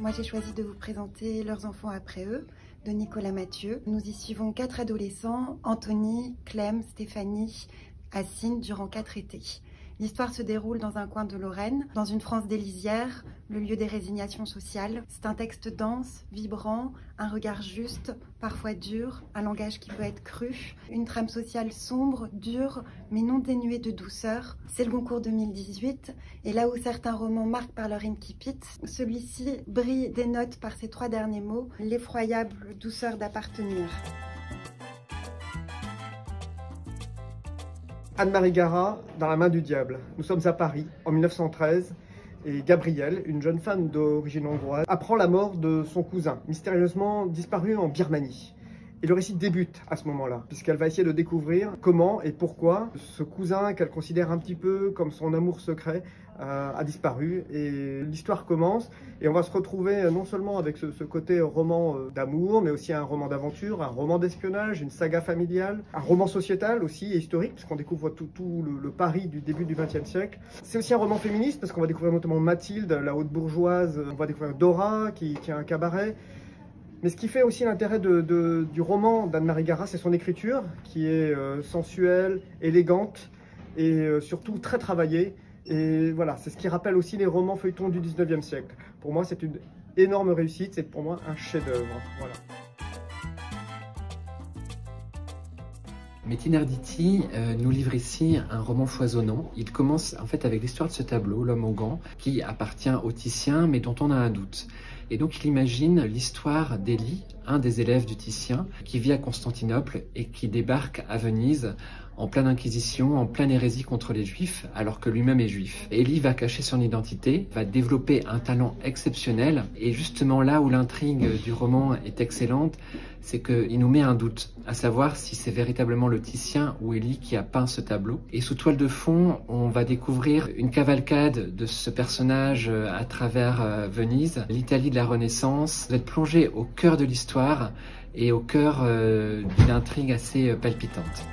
Moi, j'ai choisi de vous présenter Leurs enfants après eux, de Nicolas Mathieu. Nous y suivons 4 adolescents, Anthony, Clem, Stéphanie, Assine, durant 4 étés. L'histoire se déroule dans un coin de Lorraine, dans une France des lisières, le lieu des résignations sociales. C'est un texte dense, vibrant, un regard juste, parfois dur, un langage qui peut être cru, une trame sociale sombre, dure, mais non dénuée de douceur. C'est le Goncourt 2018, et là où certains romans marquent par leur incipit, celui-ci brille des notes par ses 3 derniers mots, l'effroyable douceur d'appartenir. Anne-Marie Garat, dans la main du diable. Nous sommes à Paris, en 1913, et Gabrielle, une jeune femme d'origine hongroise, apprend la mort de son cousin, mystérieusement disparu en Birmanie. Et le récit débute à ce moment-là, puisqu'elle va essayer de découvrir comment et pourquoi ce cousin qu'elle considère un petit peu comme son amour secret a disparu. Et l'histoire commence, et on va se retrouver non seulement avec ce côté roman d'amour, mais aussi un roman d'aventure, un roman d'espionnage, une saga familiale, un roman sociétal aussi et historique, puisqu'on découvre tout le Paris du début du XXe siècle. C'est aussi un roman féministe, parce qu'on va découvrir notamment Mathilde, la haute bourgeoise, on va découvrir Dora, qui a un cabaret. Mais ce qui fait aussi l'intérêt du roman d'Anne-Marie Garat, c'est son écriture, qui est sensuelle, élégante et surtout très travaillée. Et voilà, c'est ce qui rappelle aussi les romans feuilletons du 19e siècle. Pour moi, c'est une énorme réussite, c'est pour moi un chef-d'œuvre. Voilà. Metin Erditi nous livre ici un roman foisonnant. Il commence en fait avec l'histoire de ce tableau, L'homme aux gants, qui appartient au Titien, mais dont on a un doute. Et donc il imagine l'histoire d'Élie, un des élèves du Titien, qui vit à Constantinople et qui débarque à Venise en pleine inquisition, en pleine hérésie contre les juifs, alors que lui-même est juif. Élie va cacher son identité, va développer un talent exceptionnel, et justement là où l'intrigue du roman est excellente, c'est qu'il nous met un doute, à savoir si c'est véritablement le Titien ou Élie qui a peint ce tableau. Et sous toile de fond, on va découvrir une cavalcade de ce personnage à travers Venise, l'Italie de la Renaissance. Vous êtes plongé au cœur de l'histoire et au cœur d'une intrigue assez palpitante.